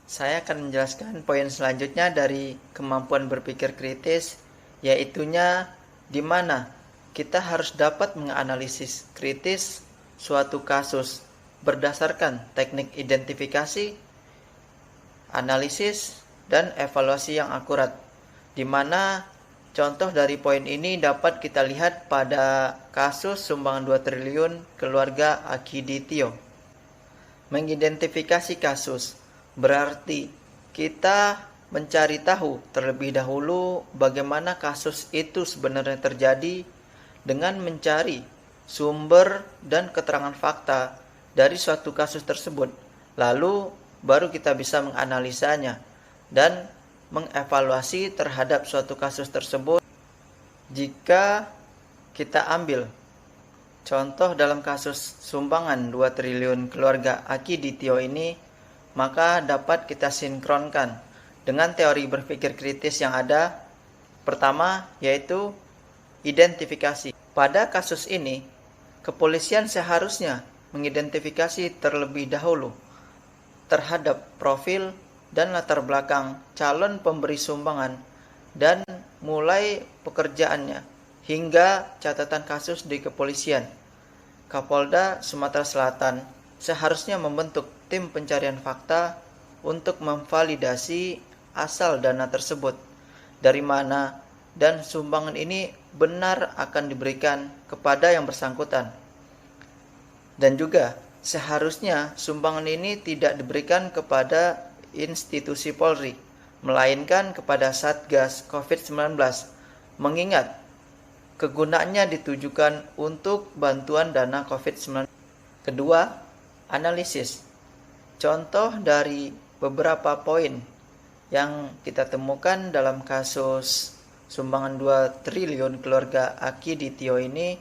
Saya akan menjelaskan poin selanjutnya dari kemampuan berpikir kritis, yaitunya di mana kita harus dapat menganalisis kritis suatu kasus berdasarkan teknik identifikasi, analisis, dan evaluasi yang akurat, di mana contoh dari poin ini dapat kita lihat pada kasus sumbangan 2 triliun keluarga Akiditio. Mengidentifikasi kasus berarti kita mencari tahu terlebih dahulu bagaimana kasus itu sebenarnya terjadi dengan mencari sumber dan keterangan fakta dari suatu kasus tersebut. Lalu baru kita bisa menganalisanya dan mengevaluasi terhadap suatu kasus tersebut. Jika kita ambil contoh dalam kasus sumbangan 2 triliun keluarga Akiditio ini, maka dapat kita sinkronkan dengan teori berpikir kritis yang ada. Pertama, yaitu identifikasi. Pada kasus ini, kepolisian seharusnya mengidentifikasi terlebih dahulu terhadap profil dan latar belakang calon pemberi sumbangan dan mulai pekerjaannya hingga catatan kasus di kepolisian. Kapolda Sumatera Selatan seharusnya membentuk tim pencarian fakta untuk memvalidasi asal dana tersebut, dari mana dan sumbangan ini benar akan diberikan kepada yang bersangkutan. Dan juga seharusnya sumbangan ini tidak diberikan kepada institusi Polri, melainkan kepada Satgas COVID-19, mengingat kegunaannya ditujukan untuk bantuan dana COVID-19. Kedua, analisis. Contoh dari beberapa poin yang kita temukan dalam kasus sumbangan 2 triliun keluarga Akiditio ini,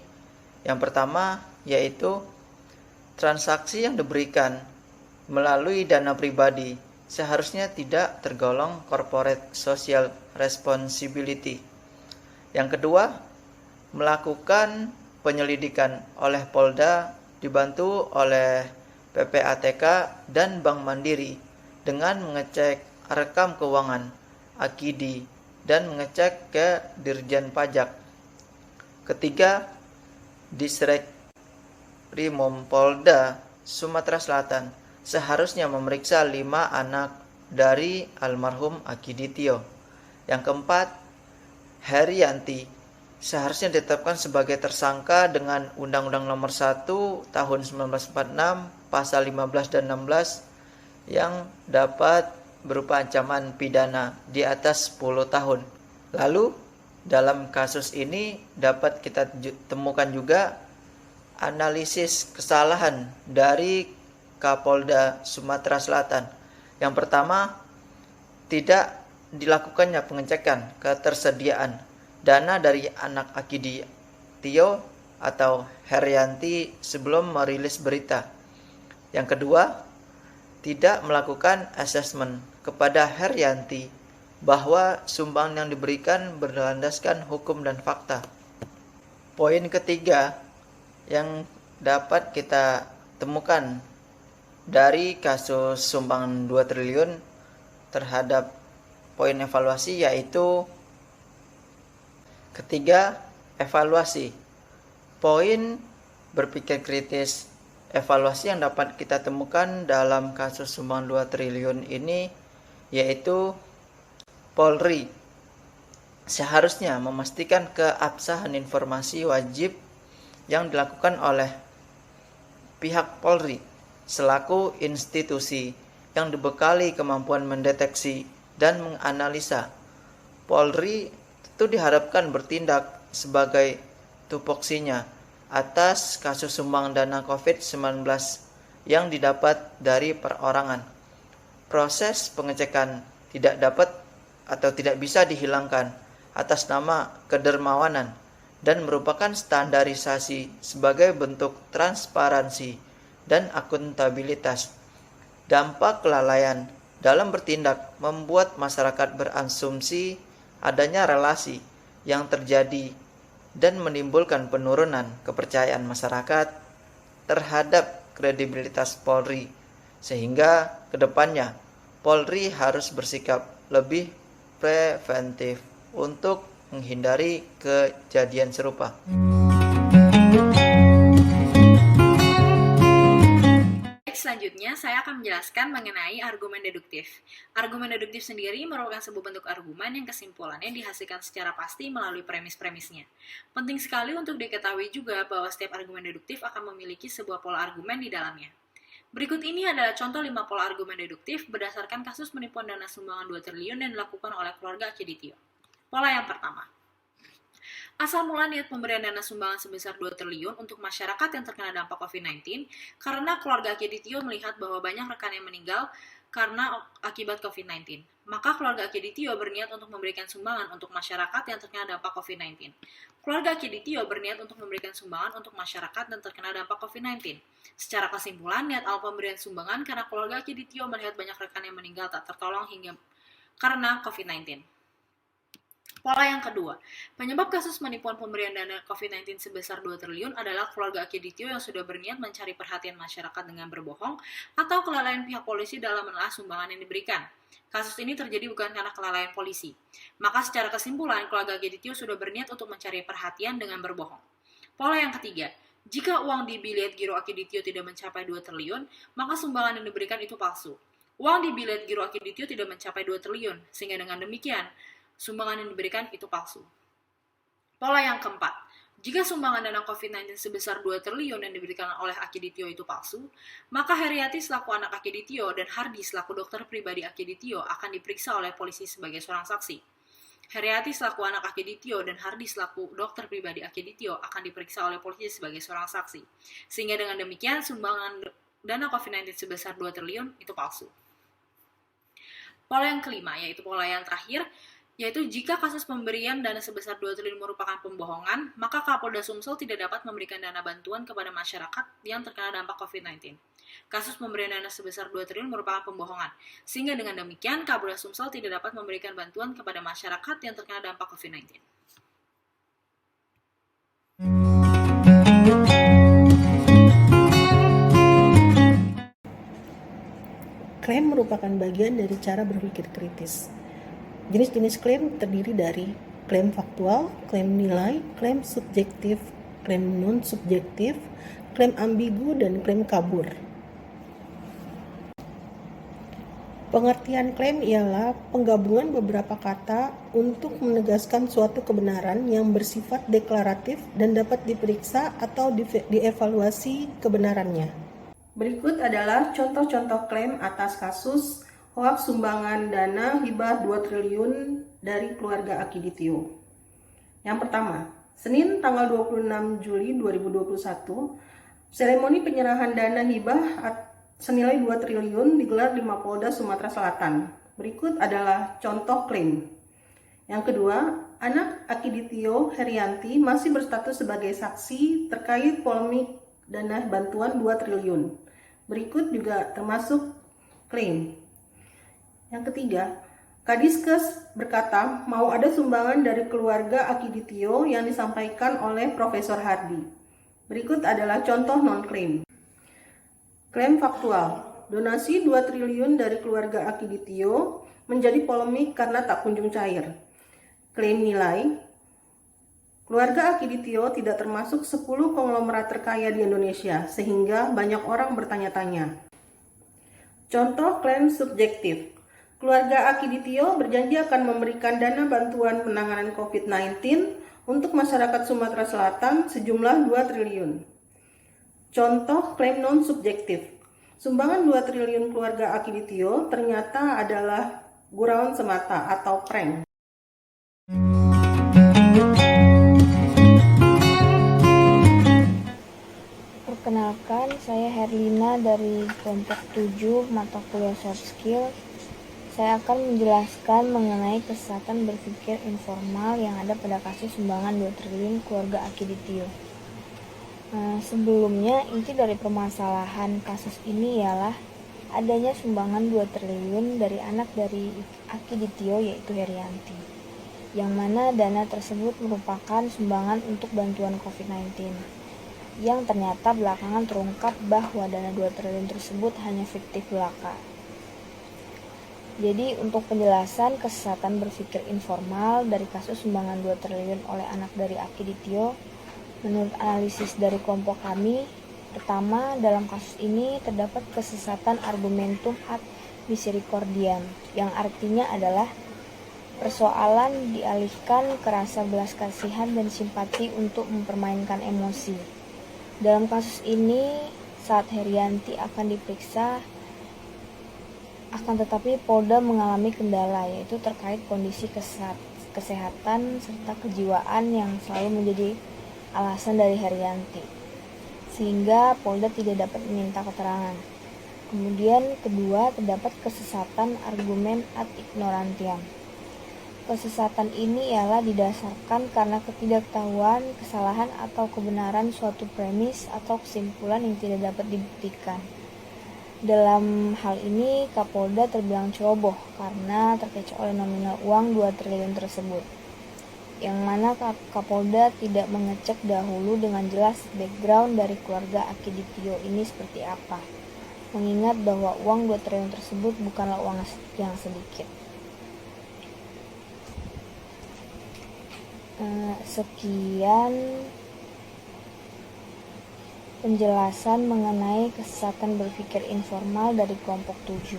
yang pertama yaitu transaksi yang diberikan melalui dana pribadi seharusnya tidak tergolong corporate social responsibility. Yang kedua, melakukan penyelidikan oleh Polda dibantu oleh PPATK dan Bank Mandiri dengan mengecek rekam keuangan Akidi dan mengecek ke Dirjen Pajak. Ketiga, Disrekrimum Polda Sumatera Selatan seharusnya memeriksa 5 anak dari almarhum Akiditio. Yang keempat, Herianti seharusnya ditetapkan sebagai tersangka dengan Undang-Undang Nomor 1 Tahun 1946 Pasal 15 dan 16 yang dapat berupa ancaman pidana di atas 10 tahun. Lalu dalam kasus ini dapat kita temukan juga analisis kesalahan dari Kapolda Sumatera Selatan. Yang pertama, tidak dilakukannya pengecekan ketersediaan dana dari anak Akiditio atau Herianti sebelum merilis berita. Yang kedua, tidak melakukan asesmen kepada Herianti bahwa sumbangan yang diberikan berlandaskan hukum dan fakta. Poin ketiga yang dapat kita temukan dari kasus sumbangan 2 triliun terhadap poin evaluasi yaitu ketiga, evaluasi. Poin berpikir kritis evaluasi yang dapat kita temukan dalam kasus sumbangan 2 triliun ini yaitu Polri seharusnya memastikan keabsahan informasi wajib yang dilakukan oleh pihak Polri selaku institusi yang dibekali kemampuan mendeteksi dan menganalisa. Polri tentu diharapkan bertindak sebagai tupoksinya atas kasus sumbang dana COVID-19 yang didapat dari perorangan. Proses pengecekan tidak dapat atau tidak bisa dihilangkan atas nama kedermawanan dan merupakan standarisasi sebagai bentuk transparansi dan akuntabilitas. Dampak kelalaian dalam bertindak membuat masyarakat berasumsi adanya relasi yang terjadi dan menimbulkan penurunan kepercayaan masyarakat terhadap kredibilitas Polri, sehingga kedepannya Polri harus bersikap lebih preventif untuk menghindari kejadian serupa. Selanjutnya, saya akan menjelaskan mengenai argumen deduktif. Argumen deduktif sendiri merupakan sebuah bentuk argumen yang kesimpulannya dihasilkan secara pasti melalui premis-premisnya. Penting sekali untuk diketahui juga bahwa setiap argumen deduktif akan memiliki sebuah pola argumen di dalamnya. Berikut ini adalah contoh 5 pola argumen deduktif berdasarkan kasus penipuan dana sumbangan 2 triliun yang dilakukan oleh keluarga Akiditio. Pola yang pertama. Asal mula niat pemberian dana sumbangan sebesar 2 triliun untuk masyarakat yang terkena dampak COVID-19 karena keluarga Akiditio melihat bahwa banyak rekan yang meninggal karena akibat COVID-19. Maka keluarga Akiditio berniat untuk memberikan sumbangan untuk masyarakat yang terkena dampak COVID-19. Keluarga Akiditio berniat untuk memberikan sumbangan untuk masyarakat yang terkena dampak COVID-19. Secara kesimpulan, niat awal pemberian sumbangan karena keluarga Akiditio melihat banyak rekan yang meninggal tak tertolong hingga karena COVID-19. Pola yang kedua, penyebab kasus penipuan pemberian dana COVID-19 sebesar 2 triliun adalah keluarga Akiditio yang sudah berniat mencari perhatian masyarakat dengan berbohong atau kelalaian pihak polisi dalam menelaah sumbangan yang diberikan. Kasus ini terjadi bukan karena kelalaian polisi. Maka secara kesimpulan, keluarga Akiditio sudah berniat untuk mencari perhatian dengan berbohong. Pola yang ketiga, jika uang di bilet giro Akiditio tidak mencapai 2 triliun, maka sumbangan yang diberikan itu palsu. Uang di bilet giro Akiditio tidak mencapai 2 triliun, sehingga dengan demikian, sumbangan yang diberikan itu palsu. Pola yang keempat, jika sumbangan dana COVID-19 sebesar 2 triliun yang diberikan oleh Akiditio itu palsu, maka Heriati selaku anak Akiditio dan Hardi selaku dokter pribadi Akiditio akan diperiksa oleh polisi sebagai seorang saksi. Heriati selaku anak Akiditio dan Hardi selaku dokter pribadi Akiditio akan diperiksa oleh polisi sebagai seorang saksi. Sehingga dengan demikian sumbangan dana COVID-19 sebesar 2 triliun itu palsu. Pola yang kelima, yaitu pola yang terakhir, yaitu jika kasus pemberian dana sebesar 2 triliun merupakan pembohongan, maka Kapolda Sumsel tidak dapat memberikan dana bantuan kepada masyarakat yang terkena dampak COVID-19. Kasus pemberian dana sebesar 2 triliun merupakan pembohongan, sehingga dengan demikian Kapolda Sumsel tidak dapat memberikan bantuan kepada masyarakat yang terkena dampak COVID-19. Klaim merupakan bagian dari cara berpikir kritis. Jenis-jenis klaim terdiri dari klaim faktual, klaim nilai, klaim subjektif, klaim non-subjektif, klaim ambigu, dan klaim kabur. Pengertian klaim ialah penggabungan beberapa kata untuk menegaskan suatu kebenaran yang bersifat deklaratif dan dapat diperiksa atau dievaluasi kebenarannya. Berikut adalah contoh-contoh klaim atas kasus hoaks sumbangan dana hibah 2 triliun dari keluarga Akiditio. Yang pertama, Senin tanggal 26 Juli 2021, seremoni penyerahan dana hibah senilai 2 triliun digelar di Mapolda Sumatera Selatan. Berikut adalah contoh klaim. Yang kedua, anak Akiditio Herianti masih berstatus sebagai saksi terkait polemik dana bantuan 2 triliun. Berikut juga termasuk klaim. Yang ketiga, Kadiskes berkata mau ada sumbangan dari keluarga Akiditio yang disampaikan oleh Profesor Hardi. Berikut adalah contoh non-klaim. Klaim faktual, donasi 2 triliun dari keluarga Akiditio menjadi polemik karena tak kunjung cair. Klaim nilai, keluarga Akiditio tidak termasuk 10 konglomerat terkaya di Indonesia, sehingga banyak orang bertanya-tanya. Contoh klaim subjektif, keluarga Akiditio berjanji akan memberikan dana bantuan penanganan COVID-19 untuk masyarakat Sumatera Selatan sejumlah 2 triliun. Contoh klaim non-subjektif, sumbangan 2 triliun keluarga Akiditio ternyata adalah gurauan semata atau prank. Perkenalkan, saya Herlina dari kelompok 7 mata kuliah soft skill. Saya akan menjelaskan mengenai kesesatan berpikir informal yang ada pada kasus sumbangan 2 triliun keluarga Akiditio. Sebelumnya, inti dari permasalahan kasus ini ialah adanya sumbangan 2 triliun dari anak dari Akiditio yaitu Herianti, yang mana dana tersebut merupakan sumbangan untuk bantuan COVID-19, yang ternyata belakangan terungkap bahwa dana 2 triliun tersebut hanya fiktif belaka. Jadi untuk penjelasan kesesatan berpikir informal dari kasus sumbangan 2 triliun oleh anak dari Aki Ditio, menurut analisis dari kelompok kami, pertama, dalam kasus ini terdapat kesesatan argumentum ad misericordiam, yang artinya adalah persoalan dialihkan ke rasa belas kasihan dan simpati untuk mempermainkan emosi. Dalam kasus ini, saat Herianti akan diperiksa, akan tetapi Polda mengalami kendala, yaitu terkait kondisi kesehatan serta kejiwaan yang selalu menjadi alasan dari Herianti, sehingga Polda tidak dapat meminta keterangan. Kemudian kedua, terdapat kesesatan argumen ad ignorantiam. Kesesatan ini ialah didasarkan karena ketidaktahuan, kesalahan atau kebenaran suatu premis atau kesimpulan yang tidak dapat dibuktikan. Dalam hal ini, Kapolda terbilang ceroboh karena terkecoh oleh nominal uang 2 triliun tersebut, yang mana Kapolda tidak mengecek dahulu dengan jelas background dari keluarga Aki Ditio ini seperti apa, mengingat bahwa uang 2 triliun tersebut bukanlah uang yang sedikit. Sekian penjelasan mengenai kesesatan berpikir informal dari kelompok 7.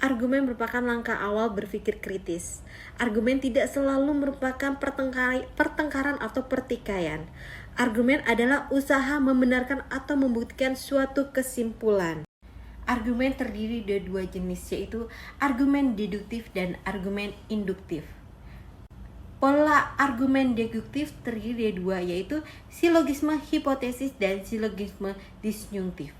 Argumen merupakan langkah awal berpikir kritis. Argumen tidak selalu merupakan pertengkaran atau pertikaian. Argumen adalah usaha membenarkan atau membuktikan suatu kesimpulan. Argumen terdiri dari 2 jenis, yaitu argumen deduktif dan argumen induktif. Pola argumen deduktif terdiri dari 2, yaitu silogisme hipotesis dan silogisme disjungtif.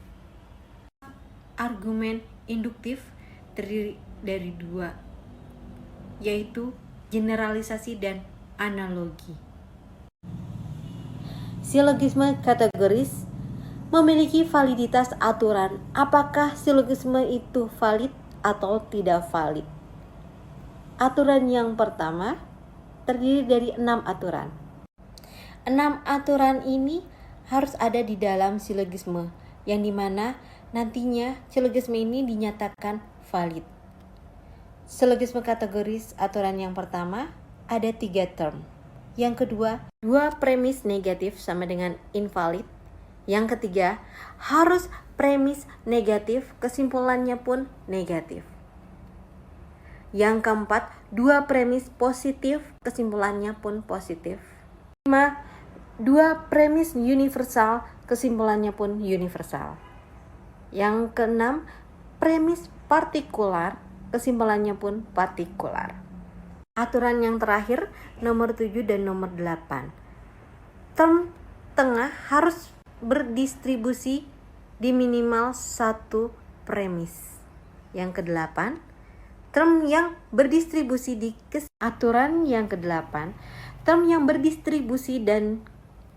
Argumen induktif terdiri dari 2, yaitu generalisasi dan analogi. Silogisme kategoris memiliki validitas aturan. Apakah silogisme itu valid atau tidak valid? Aturan yang pertama terdiri dari 6 aturan. 6 aturan ini harus ada di dalam silogisme, yang dimana nantinya silogisme ini dinyatakan valid. Silogisme kategoris aturan yang pertama ada 3 term. Yang kedua, 2 premis negatif sama dengan invalid. Yang ketiga, harus premis negatif, kesimpulannya pun negatif. Yang keempat, 2 premis positif, kesimpulannya pun positif. 5, 2 premis universal, kesimpulannya pun universal. Yang keenam, premis partikular, kesimpulannya pun partikular. Aturan yang terakhir, nomor 7 dan nomor 8. Term tengah harus berdistribusi di minimal 1 premis. Yang ke-8, term yang berdistribusi di aturan yang ke-8, term yang berdistribusi dan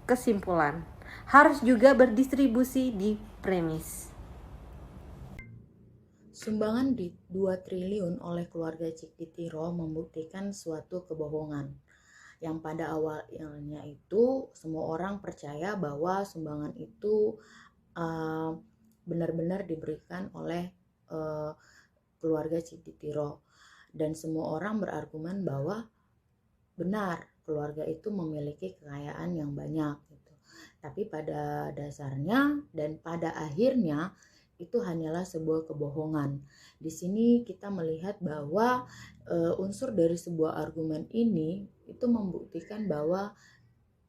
kesimpulan harus juga berdistribusi di premis. Sumbangan 2 triliun oleh keluarga Cikditiro membuktikan suatu kebohongan, yang pada awalnya itu semua orang percaya bahwa sumbangan itu benar-benar diberikan oleh keluarga Cikditiro, dan semua orang berargumen bahwa benar keluarga itu memiliki kekayaan yang banyak gitu. Tapi pada dasarnya dan pada akhirnya itu hanyalah sebuah kebohongan. Di sini kita melihat bahwa unsur dari sebuah argumen ini itu membuktikan bahwa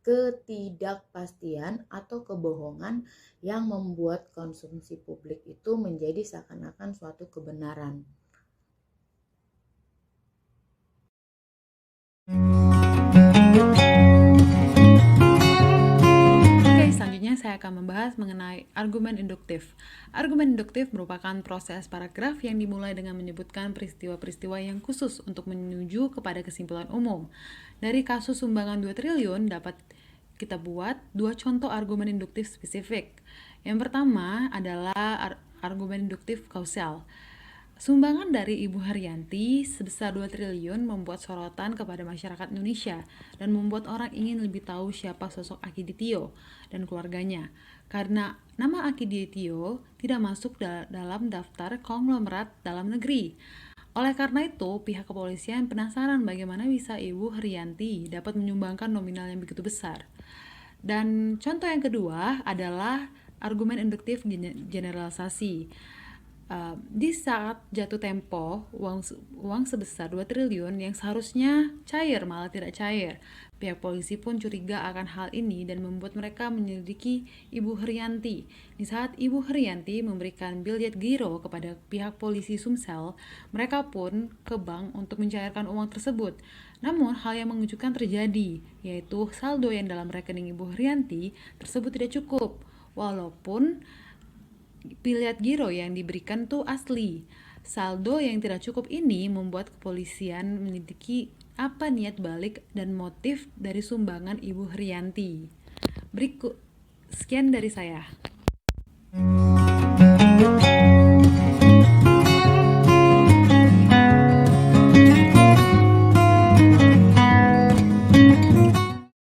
ketidakpastian atau kebohongan yang membuat konsumsi publik itu menjadi seakan-akan suatu kebenaran. Selanjutnya saya akan membahas mengenai argumen induktif. Argumen induktif merupakan proses paragraf yang dimulai dengan menyebutkan peristiwa-peristiwa yang khusus untuk menuju kepada kesimpulan umum. Dari kasus sumbangan 2 triliun dapat kita buat 2 contoh argumen induktif spesifik. Yang pertama adalah argumen induktif kausal. Sumbangan dari Ibu Haryanti sebesar 2 triliun membuat sorotan kepada masyarakat Indonesia dan membuat orang ingin lebih tahu siapa sosok Aki Ditio dan keluarganya. Karena nama Aki Ditio tidak masuk dalam daftar konglomerat dalam negeri. Oleh karena itu, pihak kepolisian penasaran bagaimana bisa Ibu Haryanti dapat menyumbangkan nominal yang begitu besar. Dan contoh yang kedua adalah argumen induktif generalisasi. Di saat jatuh tempo, uang sebesar 2 triliun yang seharusnya cair malah tidak cair. Pihak polisi pun curiga akan hal ini dan membuat mereka menyelidiki Ibu Haryanti. Di saat Ibu Haryanti memberikan biljet giro kepada pihak polisi Sumsel, mereka pun ke bank untuk mencairkan uang tersebut. Namun hal yang mengejutkan terjadi, yaitu saldo yang dalam rekening Ibu Haryanti tersebut tidak cukup. Walaupun biljet giro yang diberikan tuh asli. Saldo yang tidak cukup ini membuat kepolisian menyelidiki apa niat balik dan motif dari sumbangan Ibu Haryanti. Sekian dari saya.